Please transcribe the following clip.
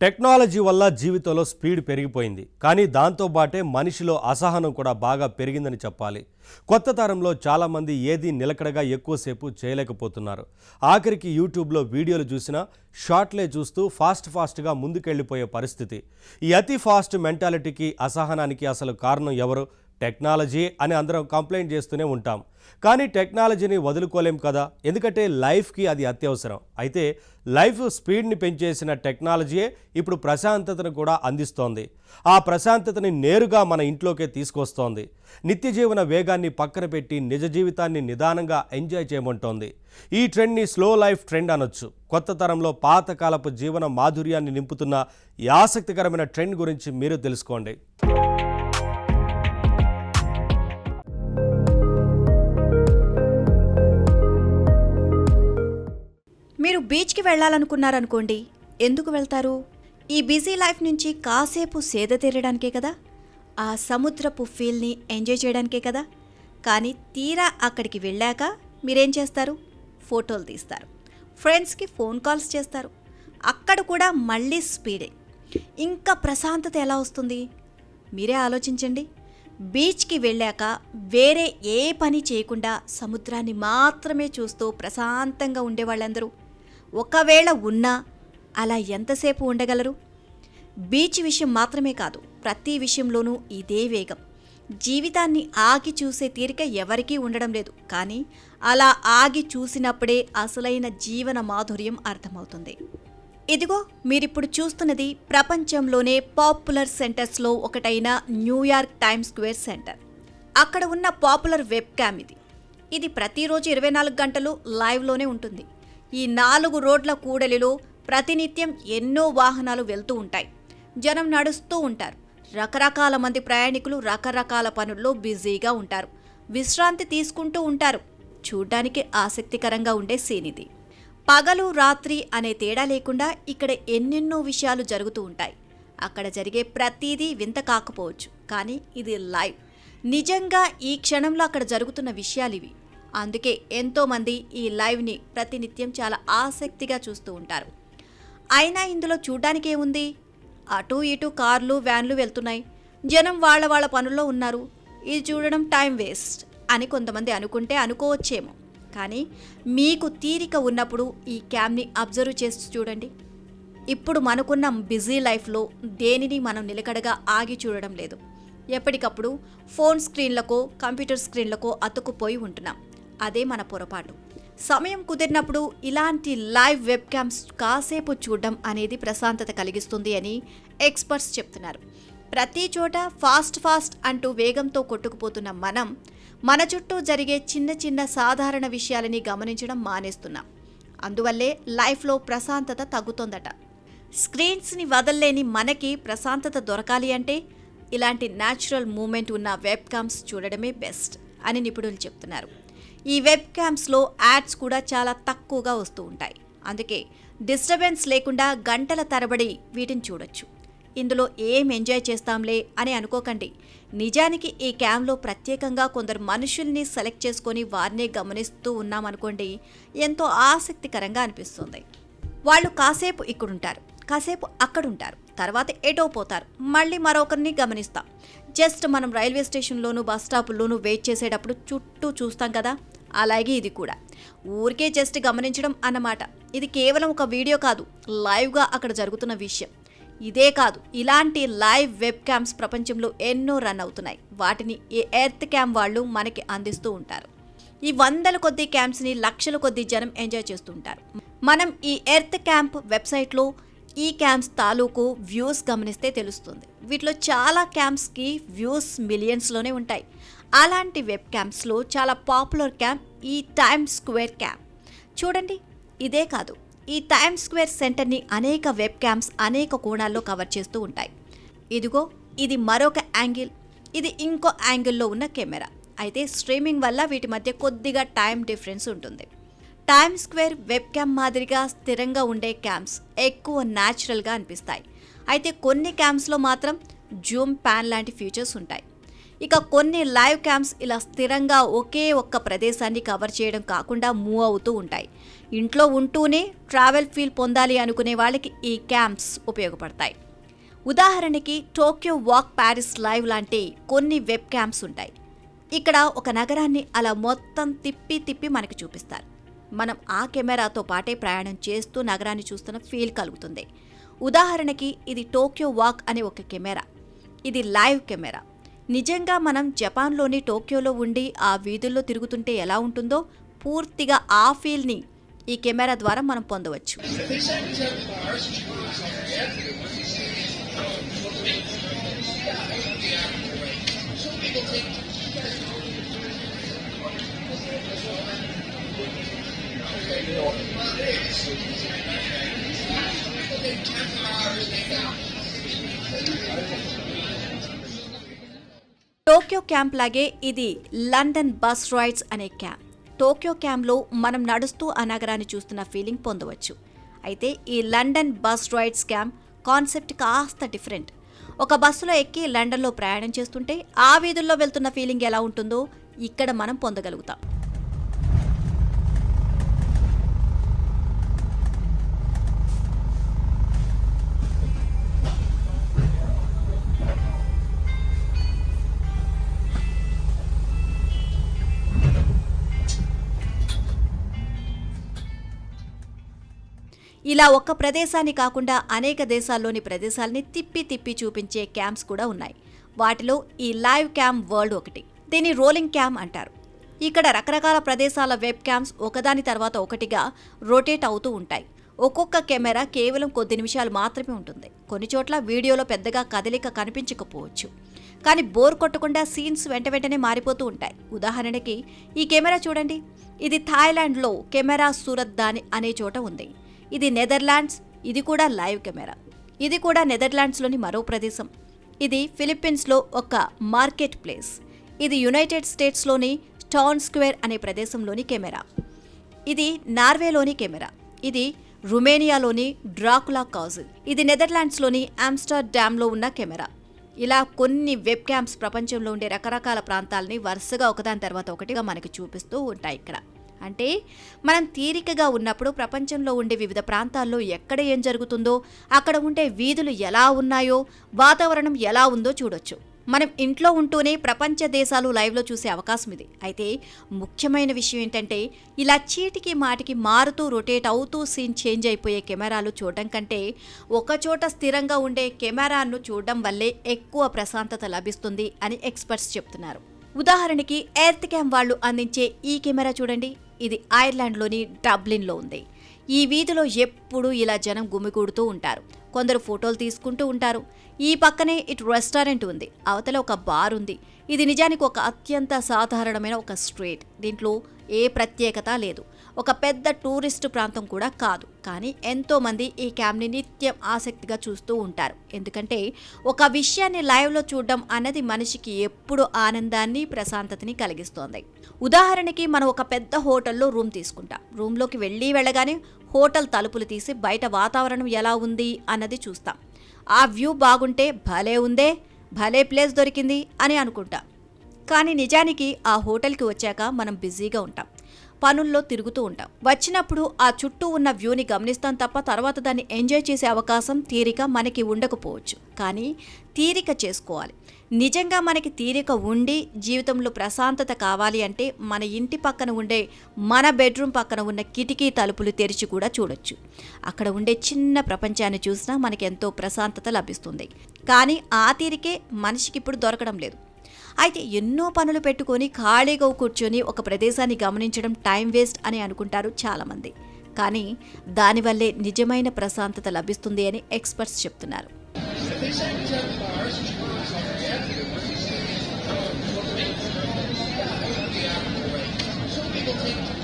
Technology వల్ల జీవితంలో speed పెరిగిపోయింది. కానీ దాంతో పాటే మనిషిలో అసహనం కూడా బాగా పెరిగిందని చెప్పాలి. కొత్త తరంలో చాలామంది ఏది నిలకడగా ఎక్కువసేపు చేయలేకపోతున్నారు. ఆఖరికి యూట్యూబ్లో వీడియోలు చూసినా షార్ట్లే చూస్తూ ఫాస్ట్గా ముందుకెళ్ళిపోయే పరిస్థితి. ఈ అతి ఫాస్ట్ మెంటాలిటీకి, అసహనానికి అసలు కారణం ఎవరు? టెక్నాలజీ అని అందరం కంప్లైంట్ చేస్తూనే ఉంటాం. కానీ టెక్నాలజీని వదులుకోలేం కదా, ఎందుకంటే లైఫ్కి అది అత్యవసరం. అయితే లైఫ్ స్పీడ్ని పెంచేసిన టెక్నాలజీయే ఇప్పుడు ప్రశాంతతను కూడా అందిస్తోంది. ఆ ప్రశాంతతని నేరుగా మన ఇంట్లోకే తీసుకొస్తోంది. నిత్య జీవన వేగాన్ని పక్కన పెట్టి నిజ జీవితాన్ని నిదానంగా ఎంజాయ్ చేయమంటోంది. ఈ ట్రెండ్ని స్లో లైఫ్ ట్రెండ్ అనొచ్చు. కొత్త తరంలో పాతకాలపు జీవన మాధుర్యాన్ని నింపుతున్న ఈ ఆసక్తికరమైన ట్రెండ్ గురించి మీరు తెలుసుకోండి. మీరు బీచ్కి వెళ్ళాలనుకున్నారనుకోండి, ఎందుకు వెళ్తారు? ఈ బిజీ లైఫ్ నుంచి కాసేపు సేద తీరడానికే కదా, ఆ సముద్రపు ఫీల్ని ఎంజాయ్ చేయడానికే కదా. కానీ తీరా అక్కడికి వెళ్ళాక మీరేం చేస్తారు? ఫోటోలు తీస్తారు, ఫ్రెండ్స్కి ఫోన్ కాల్స్ చేస్తారు. అక్కడ కూడా మళ్ళీ స్పీడే. ఇంకా ప్రశాంతత ఎలా వస్తుంది? మీరే ఆలోచించండి. బీచ్కి వెళ్ళాక వేరే ఏ పని చేయకుండా సముద్రాన్ని మాత్రమే చూస్తూ ప్రశాంతంగా ఉండేవాళ్ళందరూ ఒకవేళ ఉన్నా అలా ఎంతసేపు ఉండగలరు? బీచ్ విషయం మాత్రమే కాదు, ప్రతి విషయంలోనూ ఇదే వేగం. జీవితాన్ని ఆగి చూసే తీరిక ఎవరికీ ఉండడం లేదు. కానీ అలా ఆగి చూసినప్పుడే అసలైన జీవన మాధుర్యం అర్థమవుతుంది. ఇదిగో మీరిప్పుడు చూస్తున్నది ప్రపంచంలోనే పాపులర్ సెంటర్స్లో ఒకటైన న్యూయార్క్ టైమ్స్ స్క్వేర్ సెంటర్. అక్కడ ఉన్న పాపులర్ వెబ్ క్యామ్ ఇది ప్రతిరోజు 24 గంటలు లైవ్లోనే ఉంటుంది. ఈ 4 రోడ్ల కూడలిలో ప్రతినిత్యం ఎన్నో వాహనాలు వెళ్తూ ఉంటాయి. జనం నడుస్తూ ఉంటారు. రకరకాల మంది ప్రయాణికులు రకరకాల పనుల్లో బిజీగా ఉంటారు, విశ్రాంతి తీసుకుంటూ ఉంటారు. చూడ్డానికి ఆసక్తికరంగా ఉండే సీన్ ఇది. పగలు రాత్రి అనే తేడా లేకుండా ఇక్కడ ఎన్నెన్నో విషయాలు జరుగుతూ ఉంటాయి. అక్కడ జరిగే ప్రతిదీ వింత కాకపోవచ్చు, కానీ ఇది లైవ్. నిజంగా ఈ క్షణంలో అక్కడ జరుగుతున్న విషయాలివి. అందుకే ఎంతోమంది ఈ లైవ్ని ప్రతినిత్యం చాలా ఆసక్తిగా చూస్తూ ఉంటారు. అయినా ఇందులో చూడ్డానికి ఏముంది? అటు ఇటు కార్లు వ్యాన్లు వెళ్తున్నాయి, జనం వాళ్ళ పనుల్లో ఉన్నారు. ఇది చూడడం టైం వేస్ట్ అని కొంతమంది అనుకుంటే అనుకోవచ్చేమో. కానీ మీకు తీరిక ఉన్నప్పుడు ఈ క్యామ్ని అబ్జర్వ్ చేసి చూడండి. ఇప్పుడు మనకున్న బిజీ లైఫ్లో దేనిని మనం నిలకడగా ఆగి చూడడం లేదు. ఎప్పటికప్పుడు ఫోన్ స్క్రీన్లకో కంప్యూటర్ స్క్రీన్లకో అతుక్కుపోయి ఉంటున్నాం. అదే మన పొరపాటు. సమయం కుదిరినప్పుడు ఇలాంటి లైవ్ వెబ్ క్యామ్స్ కాసేపు చూడడం అనేది ప్రశాంతత కలిగిస్తుంది అని ఎక్స్పర్ట్స్ చెప్తున్నారు. ప్రతి చోట ఫాస్ట్ అంటూ వేగంతో కొట్టుకుపోతున్న మనం మన చుట్టూ జరిగే చిన్న సాధారణ విషయాలని గమనించడం మానేస్తున్నాం. అందువల్లే లైఫ్లో ప్రశాంతత తగ్గుతోందట. స్క్రీన్స్ని వదల్లేని మనకి ప్రశాంతత దొరకాలి అంటే ఇలాంటి న్యాచురల్ మూమెంట్ ఉన్న వెబ్ క్యామ్స్ చూడడమే బెస్ట్ అని నిపుణులు చెప్తున్నారు. ఈ వెబ్ క్యామ్స్లో యాడ్స్ కూడా చాలా తక్కువగా వస్తూ ఉంటాయి. అందుకే డిస్టర్బెన్స్ లేకుండా గంటల తరబడి వీటిని చూడొచ్చు. ఇందులో ఏం ఎంజాయ్ చేస్తాంలే అని అనుకోకండి. నిజానికి ఈ క్యామ్లో ప్రత్యేకంగా కొందరు మనుషుల్ని సెలెక్ట్ చేసుకొని వారినే గమనిస్తూ ఉన్నామనుకోండి, ఎంతో ఆసక్తికరంగా అనిపిస్తుంది. వాళ్ళు కాసేపు ఇక్కడుంటారు, కాసేపు అక్కడుంటారు, తర్వాత ఎటో పోతారు, మళ్ళీ మరొకరిని గమనిస్తాం. జస్ట్ మనం రైల్వే స్టేషన్లోనూ బస్ స్టాపుల్లోనూ వెయిట్ చేసేటప్పుడు చుట్టూ చూస్తాం కదా, అలాగే ఇది కూడా. ఊరికే జస్ట్ గమనించడం అన్నమాట. ఇది కేవలం ఒక వీడియో కాదు, లైవ్గా అక్కడ జరుగుతున్న విషయం. ఇదే కాదు, ఇలాంటి లైవ్ వెబ్ క్యామ్స్ ప్రపంచంలో ఎన్నో రన్ అవుతున్నాయి. వాటిని ఈ ఎర్త్ క్యామ్ వాళ్ళు మనకి అందిస్తూ ఉంటారు. ఈ 100ల కొద్దీ క్యాంప్స్ని లక్షల కొద్దీ జనం ఎంజాయ్ చేస్తూ ఉంటారు. మనం ఈ ఎర్త్ క్యాంప్ వెబ్సైట్లో ఈ క్యాంప్స్ తాలూకు వ్యూస్ గమనిస్తే తెలుస్తుంది. వీటిలో చాలా క్యాంప్స్కి వ్యూస్ మిలియన్స్లోనే ఉంటాయి. అలాంటి వెబ్ క్యాంప్స్లో చాలా పాపులర్ క్యాంప్ ఈ టైమ్స్ స్క్వేర్ క్యాంప్. చూడండి, ఇదే కాదు, ఈ టైమ్స్ స్క్వేర్ సెంటర్ని అనేక వెబ్ క్యాంప్స్ అనేక కోణాల్లో కవర్ చేస్తూ ఉంటాయి. ఇదిగో ఇది మరొక యాంగిల్, ఇది ఇంకో యాంగిల్లో ఉన్న కెమెరా. అయితే స్ట్రీమింగ్ వల్ల వీటి మధ్య కొద్దిగా టైం డిఫరెన్స్ ఉంటుంది. టైమ్స్ స్క్వేర్ వెబ్ క్యామ్ మాదిరిగా స్థిరంగా ఉండే క్యామ్స్ ఎక్కువ న్యాచురల్గా అనిపిస్తాయి. అయితే కొన్ని క్యామ్స్లో మాత్రం జూమ్ ప్యాన్ లాంటి ఫీచర్స్ ఉంటాయి. ఇక కొన్ని లైవ్ క్యామ్స్ ఇలా స్థిరంగా ఒకే ఒక్క ప్రదేశాన్ని కవర్ చేయడం కాకుండా మూవ్ అవుతూ ఉంటాయి. ఇంట్లో ఉంటూనే ట్రావెల్ ఫీల్ పొందాలి అనుకునే వాళ్ళకి ఈ క్యాంప్స్ ఉపయోగపడతాయి. ఉదాహరణకి టోక్యో వాక్ ప్యారిస్ లైవ్ లాంటి కొన్ని వెబ్ క్యాంప్స్ ఉంటాయి. ఇక్కడ ఒక నగరాన్ని అలా మొత్తం తిప్పి మనకి చూపిస్తారు. మనం ఆ కెమెరాతో పాటే ప్రయాణం చేస్తూ నగరాన్ని చూస్తున్న ఫీల్ కలుగుతుంది. ఉదాహరణకి ఇది టోక్యో వాక్ అనే ఒక కెమెరా. ఇది లైవ్ కెమెరా. నిజంగా మనం జపాన్లోని టోక్యోలో ఉండి ఆ వీధుల్లో తిరుగుతుంటే ఎలా ఉంటుందో పూర్తిగా ఆ ఫీల్ని ఈ కెమెరా ద్వారా మనం పొందవచ్చు. టోక్యో క్యాంప్ లాగే ఇది లండన్ బస్ రైడ్స్ అనే క్యాంప్. టోక్యో క్యాంప్లో మనం నడుస్తూ ఆ నగరాన్ని చూస్తున్న ఫీలింగ్ పొందవచ్చు. అయితే ఈ London bus rides camp concept కాస్త డిఫరెంట్. ఒక బస్సులో ఎక్కి లండన్లో ప్రయాణం చేస్తుంటే ఆ వీధుల్లో వెళ్తున్న ఫీలింగ్ ఎలా ఉంటుందో ఇక్కడ మనం పొందగలుగుతాం. ఇలా ఒక్క ప్రదేశాన్ని కాకుండా అనేక దేశాల్లోని ప్రదేశాలని తిప్పి చూపించే క్యాంప్స్ కూడా ఉన్నాయి. వాటిలో ఈ లైవ్ క్యాంప్ వరల్డ్ ఒకటి. దీన్ని రోలింగ్ క్యాంప్ అంటారు. ఇక్కడ రకరకాల ప్రదేశాల వెబ్ క్యాంప్స్ ఒకదాని తర్వాత ఒకటిగా రొటేట్ అవుతూ ఉంటాయి. ఒక్కొక్క కెమెరా కేవలం కొద్ది నిమిషాలు మాత్రమే ఉంటుంది. కొన్ని చోట్ల వీడియోలో పెద్దగా కదలిక కనిపించకపోవచ్చు, కానీ బోర్ కొట్టకుండా సీన్స్ వెంటనే మారిపోతూ ఉంటాయి. ఉదాహరణకి ఈ కెమెరా చూడండి. ఇది థాయిలాండ్లో కెమెరా సూరత్దాని అనే చోట ఉంది. ఇది నెదర్లాండ్స్. ఇది కూడా లైవ్ కెమెరా. ఇది కూడా నెదర్లాండ్స్లోని మరో ప్రదేశం. ఇది ఫిలిప్పీన్స్లో ఒక మార్కెట్ ప్లేస్. ఇది యునైటెడ్ స్టేట్స్లోని టౌన్ స్క్వేర్ అనే ప్రదేశంలోని కెమెరా. ఇది నార్వేలోని కెమెరా. ఇది రుమేనియాలోని డ్రాకులా కాజిల్. ఇది నెదర్లాండ్స్లోని ఆమ్స్టర్డామ్లో ఉన్న కెమెరా. ఇలా కొన్ని వెబ్ క్యాంప్స్ ప్రపంచంలో ఉండే రకరకాల ప్రాంతాలని వరుసగా ఒకదాని తర్వాత ఒకటిగా మనకి చూపిస్తూ ఉంటాయి ఇక్కడ. అంటే మనం తీరికగా ఉన్నప్పుడు ప్రపంచంలో ఉండే వివిధ ప్రాంతాల్లో ఎక్కడ ఏం జరుగుతుందో, అక్కడ ఉండే వీధులు ఎలా ఉన్నాయో, వాతావరణం ఎలా ఉందో చూడొచ్చు. మనం ఇంట్లో ఉంటూనే ప్రపంచ దేశాలు లైవ్లో చూసే అవకాశం ఇది. అయితే ముఖ్యమైన విషయం ఏంటంటే ఇలా చీటికి మాటికి మారుతూ రొటేట్ అవుతూ సీన్ చేంజ్ అయిపోయే కెమెరాలు చూడడం కంటే ఒకచోట స్థిరంగా ఉండే కెమెరాను చూడడం వల్లే ఎక్కువ ప్రశాంతత లభిస్తుంది అని ఎక్స్పర్ట్స్ చెప్తున్నారు. ఉదాహరణకి ఎర్త్ క్యామ్ వాళ్ళు అందించే ఈ కెమెరా చూడండి. ఇది ఐర్లాండ్లోని డబ్లిన్లో ఉంది. ఈ వీధిలో ఎప్పుడూ ఇలా జనం గుమిగూడుతూ ఉంటారు. కొందరు ఫోటోలు తీసుకుంటూ ఉంటారు. ఈ పక్కనే ఇటు రెస్టారెంట్ ఉంది, అవతల ఒక బార్ ఉంది. ఇది నిజానికి ఒక అత్యంత సాధారణమైన ఒక స్ట్రీట్. దీంట్లో ఏ ప్రత్యేకత లేదు. ఒక పెద్ద టూరిస్ట్ ప్రాంతం కూడా కాదు. కానీ ఎంతోమంది ఈ క్యాంప్ని నిత్యం ఆసక్తిగా చూస్తూ ఉంటారు. ఎందుకంటే ఒక విషయాన్ని లైవ్లో చూడడం అన్నది మనిషికి ఎప్పుడు ఆనందాన్ని, ప్రశాంతతని కలిగిస్తోంది. ఉదాహరణకి మనం ఒక పెద్ద హోటల్లో రూమ్ తీసుకుంటాం. రూమ్లోకి వెళ్ళగానే హోటల్ తలుపులు తీసి బయట వాతావరణం ఎలా ఉంది అన్నది చూస్తాం. ఆ వ్యూ బాగుంటే భలే ఉందే, భలే ప్లేస్ దొరికింది అని అనుకుంటాం. కానీ నిజానికి ఆ హోటల్కి వచ్చాక మనం బిజీగా ఉంటాం, పనుల్లో తిరుగుతూ ఉంటాం. వచ్చినప్పుడు ఆ చుట్టూ ఉన్న వ్యూని గమనిస్తాం తప్ప తర్వాత దాన్ని ఎంజాయ్ చేసే అవకాశం, తీరిక మనకి ఉండకపోవచ్చు. కానీ తీరిక చేసుకోవాలి. నిజంగా మనకి తీరిక ఉండి జీవితంలో ప్రశాంతత కావాలి అంటే మన ఇంటి పక్కన ఉండే, మన బెడ్రూమ్ పక్కన ఉన్న కిటికీ తలుపులు తెరిచి కూడా చూడొచ్చు. అక్కడ ఉండే చిన్న ప్రపంచాన్ని చూసినా మనకి ఎంతో ప్రశాంతత లభిస్తుంది. కానీ ఆ తీరికే మనిషికి ఇప్పుడు దొరకడం లేదు. అయితే ఎన్నో పనులు పెట్టుకొని ఖాళీగా కూర్చొని ఒక ప్రదేశాన్ని గమనించడం టైం వేస్ట్ అని అనుకుంటారు చాలామంది. కానీ దానివల్లే నిజమైన ప్రశాంతత లభిస్తుంది అని ఎక్స్పర్ట్స్ చెప్తున్నారు. People think